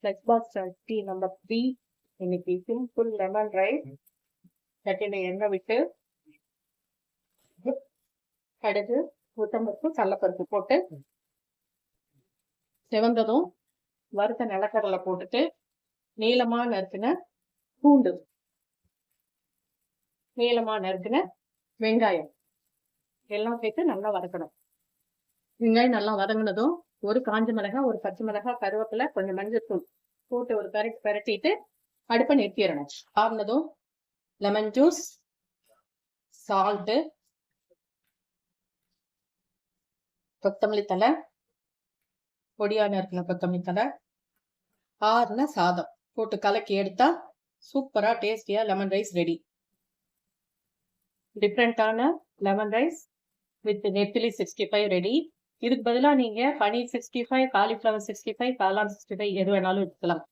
Lunch box recipe number 3. இன்னைக்கு simple lemon rice. சட்டியில எண்ணெய் விட்டு கடுகு, உளுத்தம்பருப்பு, கடலைப்பருப்பு போட்டு செவந்ததும் வறுத்த நிலக்கடலை போட்டுட்டு நீளமா நறுக்கின பூண்டு, நீளமா நறுக்கின வெங்காயம் எல்லாம் சேர்த்து நல்லா வதக்கணும். வெங்காயம் நல்லா வதங்கினதும் ஒரு காஞ்ச மிளகாய், ஒரு பச்சை மிளகாய், கருவேப்பிலை, கொஞ்சம் மஞ்சள் தூள் போட்டு ஒரு பரட்டிட்டு அடுப்பை நிறுத்திடணும். ஆறுனதும் லெமன் ஜூஸ், சால்ட்டு, கொத்தமல்லி தலை, பொடியான இருக்கிற கொத்தமல்லி தலை, ஆறுன சாதம் போட்டு கலக்கி எடுத்தா சூப்பரா டேஸ்டியா லெமன் ரைஸ் ரெடி. டிஃப்ரெண்டான லெமன் ரைஸ் வித் நெத்திலி 65 ரெடி. இதுக்கு பதிலாக நீங்க பனீர் 65, காலிஃப்ளவர் 65, காளான் 65 எது வேணாலும் எடுத்துக்கலாம்.